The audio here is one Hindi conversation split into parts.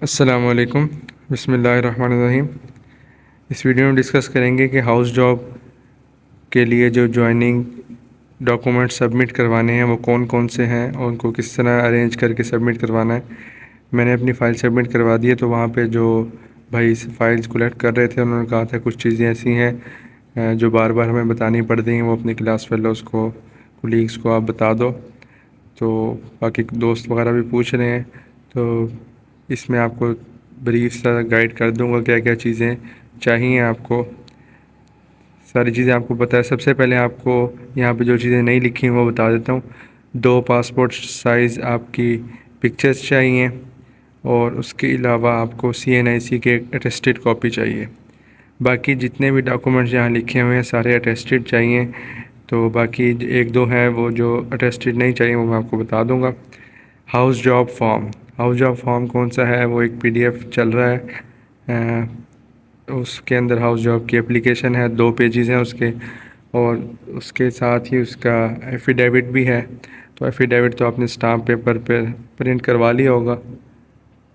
अस्सलाम वालेकुम। बिस्मिल्लाहिर्रहमानिर्रहीम। इस वीडियो में डिस्कस करेंगे कि हाउस जॉब के लिए जो जॉइनिंग डॉक्यूमेंट सबमिट करवाने हैं वो कौन कौन से हैं और उनको किस तरह अरेंज करके सबमिट करवाना है। मैंने अपनी फ़ाइल सबमिट करवा दी है, तो वहाँ पे जो भाई फाइल्स कलेक्ट कर रहे थे उन्होंने कहा था कुछ चीज़ें ऐसी हैं जो बार बार हमें बतानी पड़ रही हैं, वो अपनी क्लास फेलोज़ को, कोलीग्स को आप बता दो। तो बाकी दोस्त वगैरह भी पूछ रहे हैं, तो इसमें आपको ब्रीफ सा गाइड कर दूंगा क्या क्या चीज़ें चाहिए आपको। सारी चीज़ें आपको पता है। सबसे पहले आपको यहाँ पे जो चीज़ें नहीं लिखी हैं वो बता देता हूँ। 2 पासपोर्ट साइज़ आपकी पिक्चर्स चाहिए और उसके अलावा आपको CNIC के अटेस्टेड कॉपी चाहिए। बाकी जितने भी डॉक्यूमेंट्स यहाँ लिखे हुए हैं सारे अटेस्टेड चाहिए। तो बाकी एक दो हैं वो जो अटेस्टेड नहीं चाहिए, वो मैं आपको बता दूंगा। हाउस जॉब फॉर्म कौन सा है, वो एक PDF चल रहा है। उसके अंदर हाउस जॉब की एप्लीकेशन है, 2 पेजेस हैं उसके, और उसके साथ ही उसका एफिडेविट भी है। तो एफिडेविट तो आपने स्टाम्प पेपर पे प्रिंट करवा लिया होगा।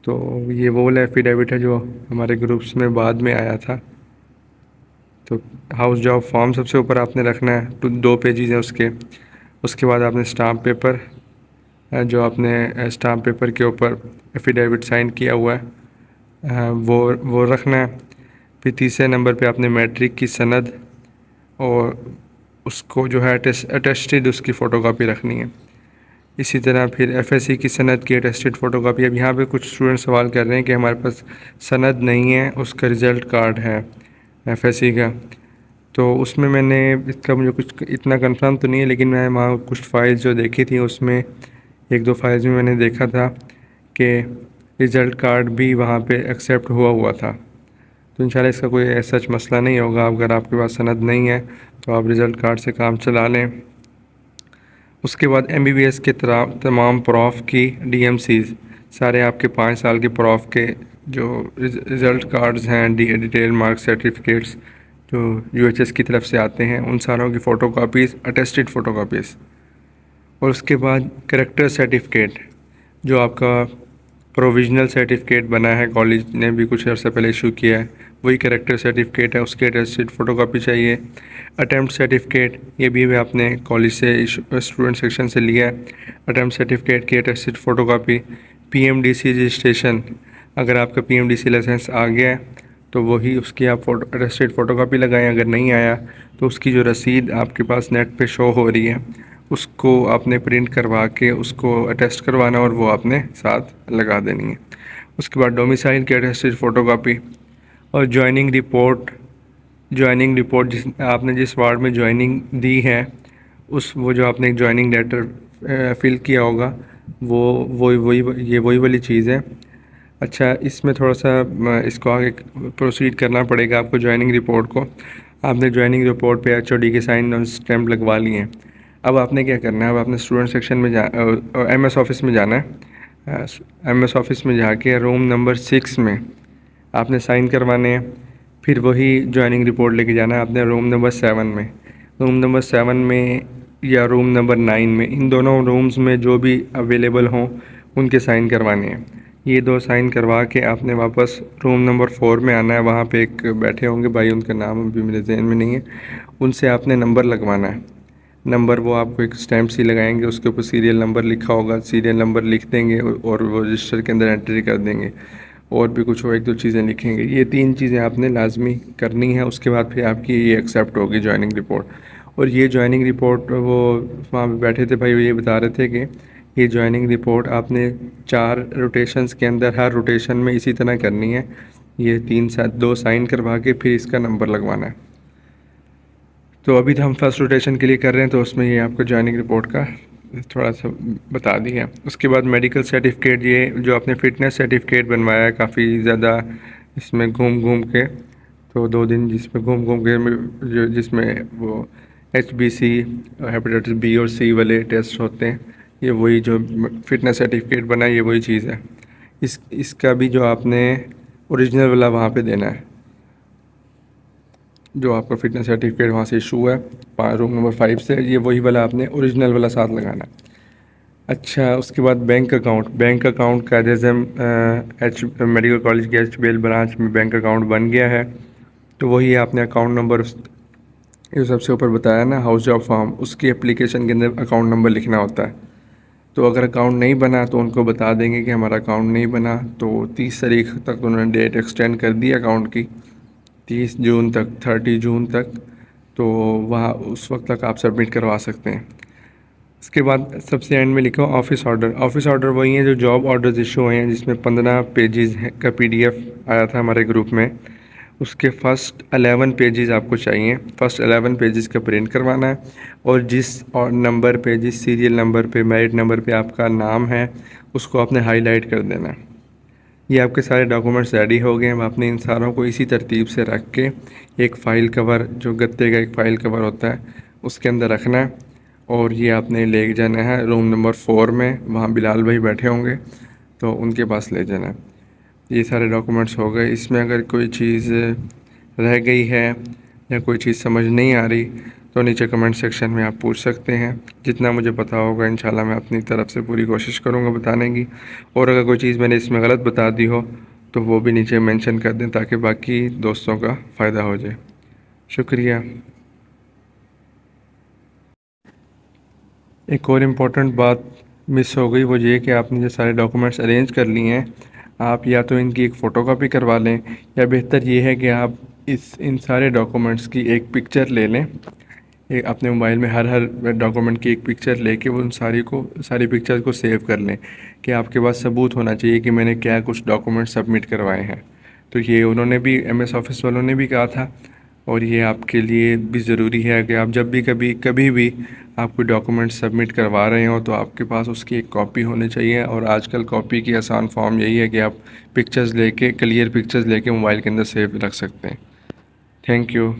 तो ये वो वाला एफिडेविट है जो हमारे ग्रुप्स में बाद में आया था। तो हाउस जॉब फॉर्म सबसे ऊपर आपने रखना है, तो 2 पेजेस हैं उसके। उसके बाद आपने स्टाम्प पेपर, जो आपने स्टाम्प पेपर के ऊपर एफिडेविट साइन किया हुआ है, वो रखना है। फिर तीसरे नंबर पे आपने मैट्रिक की सनद और उसको जो है अटेस्टेड उसकी फ़ोटोकॉपी रखनी है। इसी तरह फिर FSC की सनद की अटेस्टेड फ़ोटोकॉपी। अब यहाँ पे कुछ स्टूडेंट सवाल कर रहे हैं कि हमारे पास सनद नहीं है, उसका रिज़ल्ट कार्ड है FSC का। तो उसमें मैंने इसका मुझे कुछ इतना कंफर्म तो नहीं है, लेकिन मैं वहाँ कुछ फ़ाइल्स जो देखी थी उसमें एक दो फाइल्स में मैंने देखा था कि रिज़ल्ट कार्ड भी वहाँ पे एक्सेप्ट हुआ था। तो इंशाल्लाह इसका कोई ऐसा सच मसला नहीं होगा। अगर आपके पास सनद नहीं है तो आप रिज़ल्ट कार्ड से काम चला लें। उसके बाद MBBS के तमाम प्रॉफ की DMCs, सारे आपके 5 साल के प्रॉफ के जो रिज़ल्ट कार्ड्स हैं, डिटेल मार्क्स सर्टिफिकेट्स जो UHS की तरफ से आते हैं, उन सारों की photo copies, attested photo copies. और उसके बाद करेक्टर सर्टिफिकेट, जो आपका प्रोविज़नल सर्टिफिकेट बना है, कॉलेज ने भी कुछ अर्सा पहले इशू किया है, वही करेक्टर सर्टिफिकेट है, उसके अटेस्टेड फ़ोटोकॉपी चाहिए। अटैम्प्ट सर्टिफिकेट, ये भी आपने कॉलेज से स्टूडेंट सेक्शन से लिया है। अटैम्प्ट सर्टिफिकेट की अटेस्टेड फ़ोटोकॉपी। PMDC रजिस्ट्रेशन, अगर आपका PMDC लाइसेंस आ गया है तो वही उसकी आप अटेस्टेड फ़ोटोकॉपी लगाएं। अगर नहीं आया तो उसकी जो रसीद आपके पास नेट पे शो हो रही है उसको आपने प्रिंट करवा के उसको अटेस्ट करवाना और वो आपने साथ लगा देनी है। उसके बाद डोमिसाइल की अटेस्टेड फ़ोटोकॉपी और जॉइनिंग रिपोर्ट आपने जिस वार्ड में जॉइनिंग दी है उस वो जो आपने जॉइनिंग लेटर फिल किया होगा वो वही वाली चीज़ है। अच्छा, इसमें थोड़ा सा इसको आगे प्रोसीड करना पड़ेगा आपको। जॉइनिंग रिपोर्ट को आपने जॉइनिंग रिपोर्ट पे HOD के साइन और स्टैम्प लगवा लिए हैं। अब आपने क्या करना है, अब आपने स्टूडेंट सेक्शन में MS ऑफिस में जाना है। MS ऑफिस में जाके रूम नंबर 6 में आपने साइन करवाने हैं। फिर वही जॉइनिंग रिपोर्ट लेके जाना है आपने रूम नंबर 7 में। रूम नंबर 7 में या रूम नंबर 9 में, इन दोनों रूम्स में जो भी अवेलेबल हों उनके साइन करवाने हैं। ये 2 साइन करवा के आपने वापस रूम नंबर 4 में आना है। वहाँ पे एक बैठे होंगे भाई, उनका नाम अभी मेरे जहन में नहीं है, उनसे आपने नंबर लगवाना है। नंबर वो आपको एक स्टैम्प सी लगाएंगे, उसके ऊपर सीरियल नंबर लिखा होगा, सीरियल नंबर लिख देंगे और वो रजिस्टर के अंदर एंट्री कर देंगे। और भी कुछ एक दो चीज़ें लिखेंगे। ये 3 चीज़ें आपने लाजमी करनी है। उसके बाद फिर आपकी ये एक्सेप्ट होगी जॉइनिंग रिपोर्ट। और ये जॉइनिंग रिपोर्ट वो वहाँ पे बैठे थे भाई, वो ये बता रहे थे कि ये जॉइनिंग रिपोर्ट आपने 4 रोटेशंस के अंदर हर रोटेशन में इसी तरह करनी है। ये 2 साइन करवा के फिर इसका नंबर लगवाना है। तो अभी तो हम फर्स्ट रोटेशन के लिए कर रहे हैं, तो उसमें ये आपको जॉइनिंग रिपोर्ट का थोड़ा सा बता दिया। उसके बाद मेडिकल सर्टिफिकेट, ये जो आपने फ़िटनेस सर्टिफिकेट बनवाया है काफ़ी ज़्यादा इसमें घूम घूम के, तो 2 दिन जिसमें घूम घूम के जिसमें वो HBC, हेपेटाइटिस B और C वाले टेस्ट होते हैं, ये वही जो फ़िटनेस सर्टिफिकेट बना है, ये वही चीज़ है। इसका भी जो आपने ओरिजिनल वाला वहाँ पे देना है, जो आपका फ़िटनेस सर्टिफिकेट वहाँ से इशू है रूम नंबर 5 से, ये वही वाला आपने ओरिजिनल वाला साथ लगाना है। अच्छा, उसके बाद बैंक अकाउंट का जैसे हम एच मेडिकल कॉलेज के HBL ब्रांच में बैंक अकाउंट बन गया है, तो वही आपने अकाउंट नंबर ये सबसे ऊपर बताया ना, हाउस जॉब फॉर्म, उसकी एप्लीकेशन के अंदर अकाउंट नंबर लिखना होता है। तो अगर अकाउंट नहीं बना तो उनको बता देंगे कि हमारा अकाउंट नहीं बना, तो 30 तारीख तक उन्होंने डेट एक्सटेंड कर दी अकाउंट की, 30 जून तक, 30 जून तक। तो वहाँ उस वक्त तक आप सबमिट करवा सकते हैं। उसके बाद सबसे एंड में लिखा हो ऑफ़िस ऑर्डर। ऑफ़िस ऑर्डर वही है जो जॉब ऑर्डर्स इशू हुए हैं, जिसमें 15 पेजेस का PDF आया था हमारे ग्रुप में। उसके फर्स्ट 11 पेजेस आपको चाहिए, फर्स्ट 11 पेजेस का प्रिंट करवाना है। और जिस और नंबर पे, जिस सीरियल नंबर पे, मेरिट नंबर पे आपका नाम है, उसको आपने हाईलाइट कर देना है। ये आपके सारे डॉक्यूमेंट्स रेडी हो गए हैं। अब आपने इन सारों को इसी तरतीब से रख के एक फ़ाइल कवर, जो गत्ते का एक फ़ाइल कवर होता है, उसके अंदर रखना है। और ये आपने ले जाना है रूम नंबर 4 में, वहाँ बिलाल भाई बैठे होंगे, तो उनके पास ले जाना है। ये सारे डॉक्यूमेंट्स हो गए। इसमें अगर कोई चीज़ रह गई है या कोई चीज़ समझ नहीं आ रही तो नीचे कमेंट सेक्शन में आप पूछ सकते हैं। जितना मुझे पता होगा इंशाल्लाह मैं अपनी तरफ से पूरी कोशिश करूँगा बताने की। और अगर कोई चीज़ मैंने इसमें गलत बता दी हो तो वो भी नीचे मेंशन कर दें, ताकि बाकी दोस्तों का फ़ायदा हो जाए। शुक्रिया। एक और इम्पोर्टेंट बात मिस हो गई, वो ये कि आपने जो सारे डॉक्यूमेंट्स अरेंज कर लिए हैं, आप या तो इनकी एक फ़ोटोकॉपी करवा लें, या बेहतर ये है कि आप इन सारे डॉक्यूमेंट्स की एक पिक्चर ले लें। अपने मोबाइल में हर हर डॉक्यूमेंट की एक पिक्चर लेके वो उन सारी पिक्चर्स को सेव कर लें, कि आपके पास सबूत होना चाहिए कि मैंने क्या कुछ डॉक्यूमेंट सबमिट करवाए हैं। तो ये उन्होंने भी, MS ऑफ़िस वालों ने भी कहा था, और ये आपके लिए भी ज़रूरी है कि आप जब भी कभी भी आप कोई डॉक्यूमेंट सबमिट करवा रहे हो तो आपके पास उसकी एक कॉपी होनी चाहिए। और आजकल कॉपी की आसान फॉर्म यही है कि आप पिक्चर्स लेके, क्लियर पिक्चर्स लेके मोबाइल के अंदर सेव रख सकते हैं। Thank you.